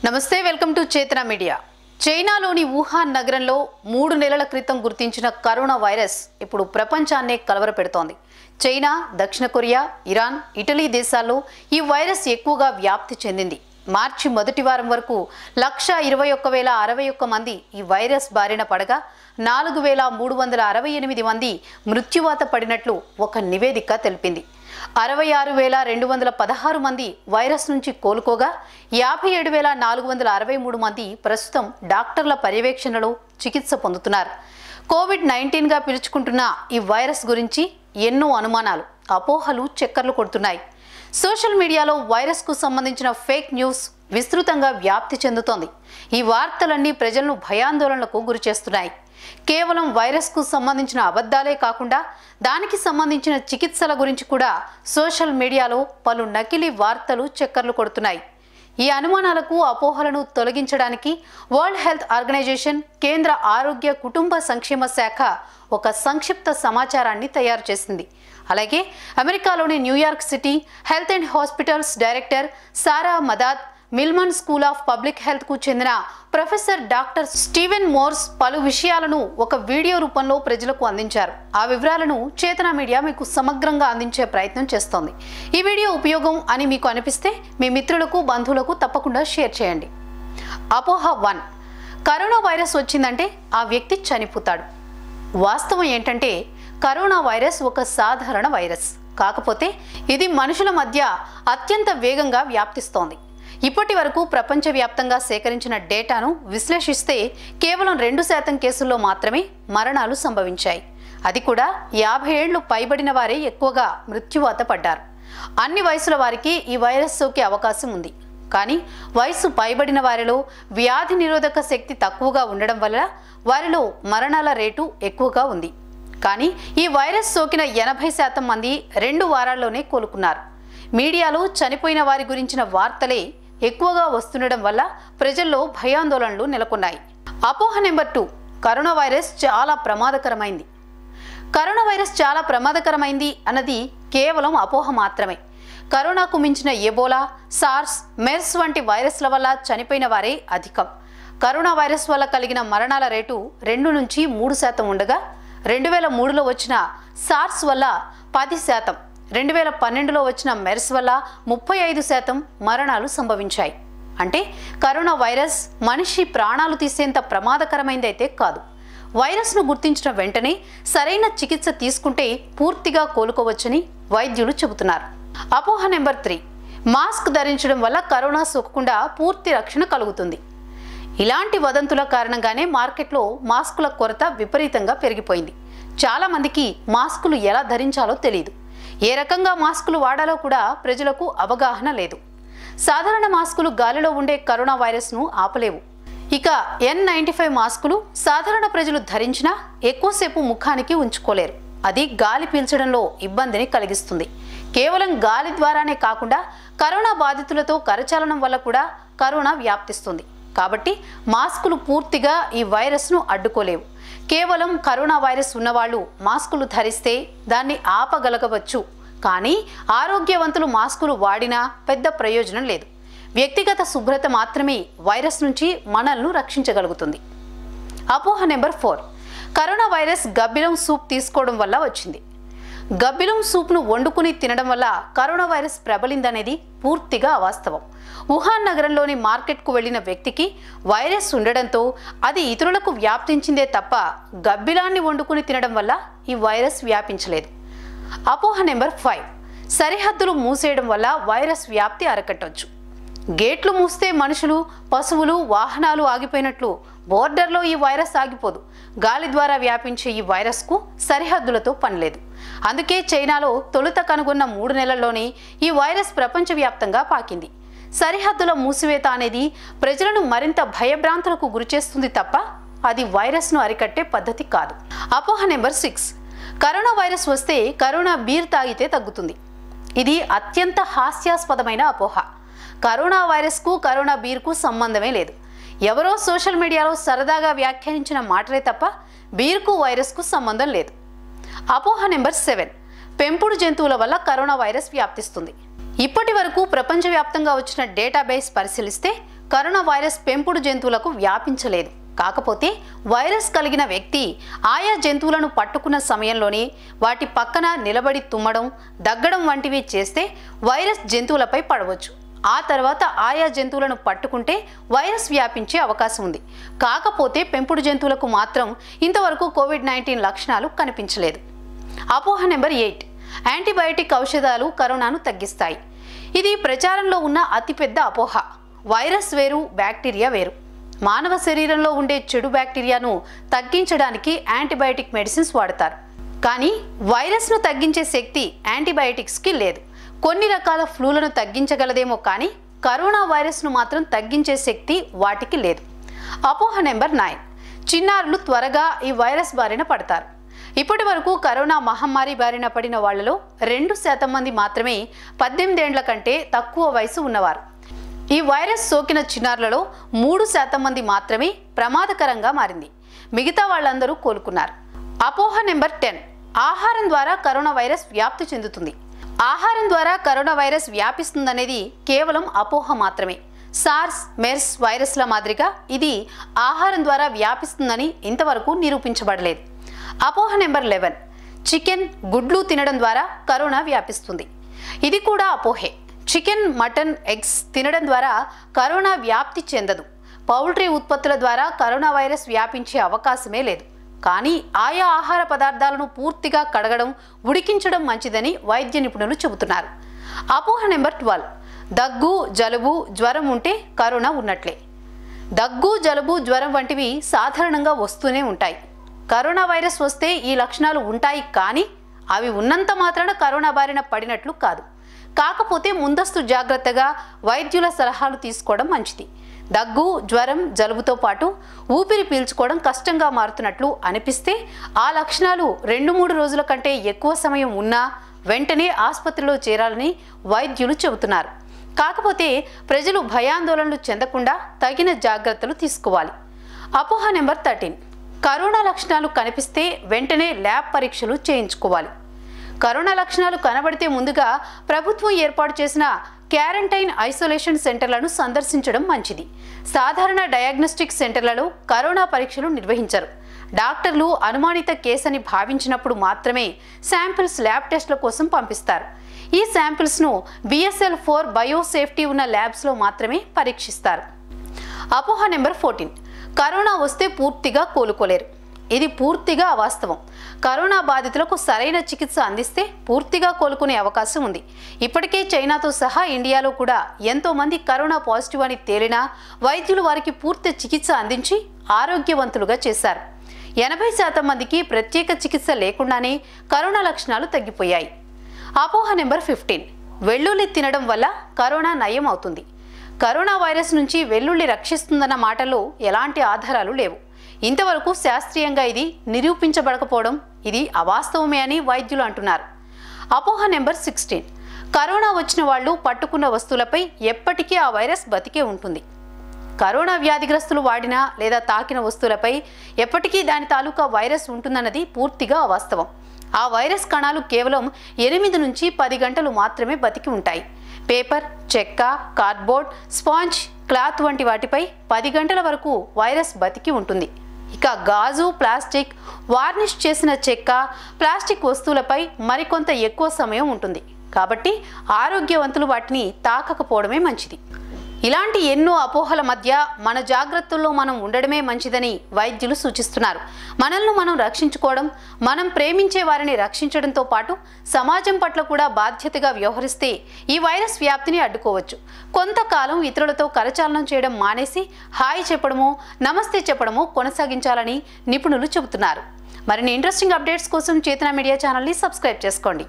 నమస్తే welcome to చేతన media. చైనాలోని వుహాన్ నగరంలో 3 నెలల క్రితం గుర్తించిన కరోనా వైరస్ ఇప్పుడు ప్రపంచాన్నే కలవరపెడుతోంది। చైనా, దక్షిణ కొరియా, ఇరాన్, ఇటలీ దేశాల్లో ఈ వైరస్ ఎక్కువగా వ్యాప్తి చెందింది। మార్చి మొదటి వారం వరకు 121,061 మంది ఈ వైరస్ బారిన పడగా 4,368 మంది మృత్యువాత పడినట్లు ఒక నివేదిక తెలిపింది। 66,216 మంది వైరస్ నుంచి కోలుకోగా 57,463 మంది ప్రస్తుతం డాక్టర్ల పర్యవేక్షణలో చికిత్స పొందుతున్నారు। కోవిడ్-19 గా పిలుచుకుంటున్న ఈ వైరస్ గురించి ఎన్నో అనుమానాలు, అపోహలు చక్కర్లు కొడుతున్నాయి। సోషల్ మీడియాలో వైరస్ కు సంబంధించిన ఫేక్ న్యూస్ విస్తృతంగా వ్యాప్తి చెందుతోంది। ఈ వార్తలన్నీ ప్రజలను భయాందోళనలకు గురిచేస్తున్నాయి। కేవలం వైరస్ కు సంబంధించిన అబద్ధాలే కాకుండా దానికి సంబంధించిన చికిత్సల గురించి కూడా సోషల్ మీడియాలో పలు నకిలీ వార్తలు చక్కర్లు కొడుతున్నాయి। ఈ అనుమానాలకు, అపోహలను తొలగించడానికి వరల్డ్ హెల్త్ ఆర్గనైజేషన్, కేంద్ర ఆరోగ్య కుటుంబ సంక్షేమ శాఖ ఒక సంక్షిప్త సమాచారాన్ని తయారు చేసింది। అలాగే అమెరికాలోని New York city health and hospitals director Sara Madad, Milman school of public health కు చెందిన ప్రొఫెసర్ డాక్టర్ స్టీవెన్ మోర్స్ పలు విషయాలను ఒక వీడియో రూపంలో ప్రజలకు అందించారు। ఆ వివరాలను చేతన మీడియా మీకు సమగ్రంగా అందించే ప్రయత్నం చేస్తోంది। ఈ వీడియో ఉపయోగం అని మీకు అనిపిస్తే మీ మిత్రులకు, బంధువులకు తప్పకుండా షేర్ చేయండి। అపోహ 1, కరోనా వైరస్ వచ్చిందంటే ఆ వ్యక్తి చనిపోతాడు। వాస్తవం ఏంటంటే కరోనా వైరస్ ఒక సాధారణ వైరస్, కాకపోతే ఇది మనుషుల మధ్య అత్యంత వేగంగా వ్యాప్తిస్తోంది। ఇప్పటి వరకు ప్రపంచవ్యాప్తంగా సేకరించిన డేటాను విశ్లేషిస్తే కేవలం 2% కేసుల్లో మాత్రమే మరణాలు సంభవించాయి। అది కూడా 50 ఏళ్లు పైబడిన వారే ఎక్కువగా మృత్యువాత పడ్డారు। అన్ని వయసుల వారికి ఈ వైరస్ సోకే అవకాశం ఉంది, కానీ వయసు పైబడిన వారిలో వ్యాధి నిరోధక శక్తి తక్కువగా ఉండడం వల్ల వారిలో మరణాల రేటు ఎక్కువగా ఉంది। కానీ ఈ వైరస్ సోకిన 80% మంది 2 వారాల్లోనే కోలుకున్నారు। మీడియాలో చనిపోయిన వారి గురించిన వార్తలే ఎక్కువగా వస్తుండడం వల్ల ప్రజల్లో భయాందోళనలు నెలకొన్నాయి। అపోహ నెంబర్ 2, కరోనా వైరస్ చాలా ప్రమాదకరమైంది। కరోనా వైరస్ చాలా ప్రమాదకరమైంది అన్నది కేవలం అపోహ మాత్రమే। కరోనాకు మించిన ఎబోలా, సార్స్, మెర్స్ వంటి వైరస్ల వల్ల చనిపోయిన వారే అధికం। కరోనా వైరస్ వల్ల కలిగిన మరణాల రేటు 2 నుంచి 3% ఉండగా 2003లో వచ్చిన సార్స్ వల్ల 10%, 2012లో వచ్చిన మెర్స్ వల్ల 35% మరణాలు సంభవించాయి। అంటే కరోనా వైరస్ మనిషి ప్రాణాలు తీసేంత ప్రమాదకరమైందైతే కాదు। వైరస్ను గుర్తించిన వెంటనే సరైన చికిత్స తీసుకుంటే పూర్తిగా కోలుకోవచ్చని వైద్యులు చెబుతున్నారు। అపోహ నెంబర్ 3, మాస్క్ ధరించడం వల్ల కరోనా సోకకుండా పూర్తి రక్షణ కలుగుతుంది। ఇలాంటి వదంతుల కారణంగానే మార్కెట్లో మాస్కుల కొరత విపరీతంగా పెరిగిపోయింది। చాలా మందికి మాస్కులు ఎలా ధరించాలో తెలియదు, ఏ రకంగా మాస్కులు వాడాలో కూడా ప్రజలకు అవగాహన లేదు। సాధారణ మాస్కులు గాలిలో ఉండే కరోనా వైరస్ను ఆపలేవు। ఇక N95 మాస్కులు సాధారణ ప్రజలు ధరించినా ఎక్కువసేపు ముఖానికి ఉంచుకోలేరు, అది గాలి పీల్చడంలో ఇబ్బందిని కలిగిస్తుంది। కేవలం గాలి ద్వారానే కాకుండా కరోనా బాధితులతో కరచాలనం వల్ల కూడా కరోనా వ్యాప్తిస్తుంది। కాబట్టి మాస్కులు పూర్తిగా ఈ వైరస్ను అడ్డుకోలేవు। కేవలం కరోనా వైరస్ ఉన్నవాళ్ళు మాస్కులు ధరిస్తే దాన్ని ఆపగలగవచ్చు, కానీ ఆరోగ్యవంతులు మాస్కులు వాడినా పెద్ద ప్రయోజనం లేదు। వ్యక్తిగత శుభ్రత మాత్రమే వైరస్ నుంచి మనల్ని రక్షించగలుగుతుంది। అపోహ నెంబర్ 4, కరోనా వైరస్ గబ్బిలం సూప్ తీసుకోవడం వల్ల వచ్చింది। గబ్బిలం సూప్ను వండుకుని తినడం వల్ల కరోనా వైరస్ ప్రబలిందనేది పూర్తిగా అవాస్తవం। వుహాన్ నగరంలోని మార్కెట్కు వెళ్లిన వ్యక్తికి వైరస్ ఉండడంతో అది ఇతరులకు వ్యాపించిందే తప్ప గబ్బిలాన్ని వండుకుని తినడం వల్ల ఈ వైరస్ వ్యాపించలేదు। అపోహ నెంబర్ 5, సరిహద్దులు మూసేయడం వల్ల వైరస్ వ్యాప్తి అరికట్టవచ్చు। గేట్లు మూస్తే మనుషులు, పశువులు, వాహనాలు ఆగిపోయినట్లు బోర్డర్లో ఈ వైరస్ ఆగిపోదు। గాలి ద్వారా వ్యాపించే ఈ వైరస్కు సరిహద్దులతో పనిలేదు। అందుకే చైనాలో తొలుత కనుగొన్న 3 నెలల్లోనే ఈ వైరస్ ప్రపంచవ్యాప్తంగా పాకింది। సరిహద్దుల మూసివేత అనేది ప్రజలను మరింత భయభ్రాంతులకు గురిచేస్తుంది తప్ప అది వైరస్ను అరికట్టే పద్ధతి కాదు। అపోహ నెంబర్ 6, కరోనా వైరస్ వస్తే కరోనా బీర్ తాగితే తగ్గుతుంది। ఇది అత్యంత హాస్యాస్పదమైన అపోహ। కరోనా వైరస్కు కరోనా బీర్కు సంబంధమే లేదు। ఎవరో సోషల్ మీడియాలో సరదాగా వ్యాఖ్యానించిన మాటలే తప్ప బీర్కు వైరస్కు సంబంధం లేదు। అపోహ నెంబర్ 7, పెంపుడు జంతువుల వల్ల కరోనా వైరస్ వ్యాప్తిస్తుంది। ఇప్పటి వరకు ప్రపంచవ్యాప్తంగా వచ్చిన డేటాబేస్ పరిశీలిస్తే కరోనా వైరస్ పెంపుడు జంతువులకు వ్యాపించలేదు. కాకపోతే వైరస్ కలిగిన వ్యక్తి ఆయా జంతువులను పట్టుకున్న సమయంలోనే వాటి పక్కన నిలబడి తుమ్మడం, దగ్గడం వంటివి చేస్తే వైరస్ జంతువులపై పడవచ్చు. ఆ తర్వాత ఆయా జంతువులను పట్టుకుంటే వైరస్ వ్యాపించే అవకాశం ఉంది. కాకపోతే పెంపుడు జంతువులకు మాత్రం ఇంతవరకు కోవిడ్-19 లక్షణాలు కనిపించలేదు. అపోహ నెంబర్ 8. యాంటీబయాటిక్ ఔషధాలు కరోనాను తగ్గిస్తాయి. ఇది ప్రచారంలో ఉన్న అతిపెద్ద అపోహ. వైరస్ వేరు, బ్యాక్టీరియా వేరు. మానవ శరీరంలో ఉండే చెడు బ్యాక్టీరియాను తగ్గించడానికి యాంటీబయాటిక్ మెడిసిన్స్ వాడతారు. కానీ వైరస్ను తగ్గించే శక్తి యాంటీబయాటిక్స్కి లేదు. కొన్ని రకాల ఫ్లూలను తగ్గించగలదేమో కానీ కరోనా వైరస్ను మాత్రం తగ్గించే శక్తి వాటికి లేదు. అపోహ నెంబర్ 9. చిన్నారులు త్వరగా ఈ వైరస్ బారిన పడతారు. ఇప్పటి వరకు కరోనా మహమ్మారి బారిన పడిన వాళ్లలో 2% మంది మాత్రమే 18 ఏళ్ల కంటే తక్కువ వయసు ఉన్నవారు. ఈ వైరస్ సోకిన చిన్నారులలో 3% మంది మాత్రమే ప్రమాదకరంగా మారింది. మిగతా వాళ్ళందరూ కోలుకున్నారు. అపోహ నెంబర్ 10. ఆహారం ద్వారా కరోనా వైరస్ వ్యాప్తి చెందుతుంది. ఆహారం ద్వారా కరోనా వైరస్ వ్యాపిస్తుందనేది కేవలం అపోహ మాత్రమే. సార్స్, మెర్స్ వైరస్ల మాదిరిగా ఇది ఆహారం ద్వారా వ్యాపిస్తుందని ఇంతవరకు నిరూపించబడలేదు. అపోహ నెంబర్ 11. చికెన్, గుడ్లు తినడం ద్వారా కరోనా వ్యాపిస్తుంది. ఇది కూడా అపోహే. చికెన్, మటన్, ఎగ్స్ తినడం ద్వారా కరోనా వ్యాప్తి చెందదు. పౌల్ట్రీ ఉత్పత్తుల ద్వారా కరోనా వైరస్ వ్యాపించే అవకాశమే లేదు. కానీ ఆయా ఆహార పదార్థాలను పూర్తిగా కడగడం, ఉడికించడం మంచిదని వైద్య నిపుణులు చెబుతున్నారు. అపోహ నెంబర్ 12. దగ్గు, జలుబు, జ్వరం ఉంటే కరోనా ఉన్నట్లే. దగ్గు, జలుబు, జ్వరం వంటివి సాధారణంగా వస్తూనే ఉంటాయి. కరోనా వైరస్ వస్తే ఈ లక్షణాలు ఉంటాయి, కానీ అవి ఉన్నంత మాత్రాన కరోనా బారిన పడినట్లు కాదు. కాకపోతే ముందస్తు జాగ్రత్తగా వైద్యుల సలహాలు తీసుకోవడం మంచిది. దగ్గు, జ్వరం, జలుబుతో పాటు ఊపిరి పీల్చుకోవడం కష్టంగా మారుతున్నట్లు అనిపిస్తే, ఆ లక్షణాలు 2-3 రోజుల కంటే ఎక్కువ సమయం ఉన్నా వెంటనే ఆసుపత్రిలో చేరాలని వైద్యులు చెబుతున్నారు. కాకపోతే ప్రజలు భయాందోళనలు చెందకుండా తగిన జాగ్రత్తలు తీసుకోవాలి. అపోహ నెంబర్ 13. కరోనా లక్షణాలు కనిపిస్తే వెంటనే ల్యాబ్ పరీక్షలు చేయించుకోవాలి. కరోనా లక్షణాలు కనబడితే ముందుగా ప్రభుత్వం ఏర్పాటు చేసిన క్వారంటైన్ ఐసోలేషన్ సెంటర్లను సందర్శించడం మంచిది. సాధారణ డయాగ్నోస్టిక్ సెంటర్లలో కరోనా పరీక్షలు నిర్వహించరు. డాక్టర్లు అనుమానిత కేసని భావించినప్పుడు మాత్రమే శాంపిల్స్ ల్యాబ్ టెస్టుల కోసం పంపిస్తారు. ఈ శాంపిల్స్ను BSL-4 బయోసేఫ్టీ ఉన్న ల్యాబ్స్లో మాత్రమే పరీక్షిస్తారు. అపోహ నెంబర్ 14. కరోనా వస్తే పూర్తిగా కోలుకోలేరు. ఇది పూర్తిగా అవాస్తవం. కరోనా బాధితులకు సరైన చికిత్స అందిస్తే పూర్తిగా కోలుకునే అవకాశం ఉంది. ఇప్పటికే చైనాతో సహా ఇండియాలో కూడా ఎంతో మంది కరోనా పాజిటివ్ అని తేలినా వైద్యులు వారికి పూర్తి చికిత్స అందించి ఆరోగ్యవంతులుగా చేశారు. 80% మందికి ప్రత్యేక చికిత్స లేకుండానే కరోనా లక్షణాలు తగ్గిపోయాయి. అపోహ నెంబర్ 15. వెల్లుల్లి తినడం వల్ల కరోనా నయం అవుతుంది. కరోనా వైరస్ నుంచి వెల్లుల్లి రక్షిస్తుందన్న మాటలో ఎలాంటి ఆధారాలు లేవు. ఇంతవరకు శాస్త్రీయంగా ఇది నిరూపించబడకపోవడం ఇది అవాస్తవమే అని వైద్యులు అంటున్నారు. అపోహ నెంబర్ 16. కరోనా వచ్చిన వాళ్ళు పట్టుకున్న వస్తువులపై ఎప్పటికీ ఆ వైరస్ బతికే ఉంటుంది. కరోనా వ్యాధిగ్రస్తులు వాడిన లేదా తాకిన వస్తువులపై ఎప్పటికీ దాని తాలూకా వైరస్ ఉంటుందన్నది పూర్తిగా అవాస్తవం. ఆ వైరస్ కణాలు కేవలం 8 నుంచి 10 గంటలు మాత్రమే బతికి ఉంటాయి. పేపర్, చెక్క, కార్డ్బోర్డ్, స్పాంజ్, క్లాత్ వంటి వాటిపై 10 గంటల వరకు వైరస్ బతికి ఉంటుంది. ఇక గాజు, ప్లాస్టిక్, వార్నిష్ చేసిన చెక్క, ప్లాస్టిక్ వస్తువులపై మరికొంత ఎక్కువ సమయం ఉంటుంది. కాబట్టి ఆరోగ్యవంతులు వాటిని తాకకపోవడమే మంచిది. ఇలాంటి ఎన్నో అపోహల మధ్య మన జాగ్రత్తల్లో మనం ఉండడమే మంచిదని వైద్యులు సూచిస్తున్నారు. మనల్ని మనం రక్షించుకోవడం, మనం ప్రేమించే వారిని రక్షించడంతో పాటు సమాజం పట్ల కూడా బాధ్యతగా వ్యవహరిస్తే ఈ వైరస్ వ్యాప్తిని అడ్డుకోవచ్చు. కొంతకాలం ఇతరులతో కరచాలనం చేయడం మానేసి హాయ్ చెప్పడమో, నమస్తే చెప్పడమో కొనసాగించాలని నిపుణులు చెబుతున్నారు. మరిన్ని ఇంట్రెస్టింగ్ అప్డేట్స్ కోసం చేతన మీడియా ఛానల్ని సబ్స్క్రైబ్ చేసుకోండి.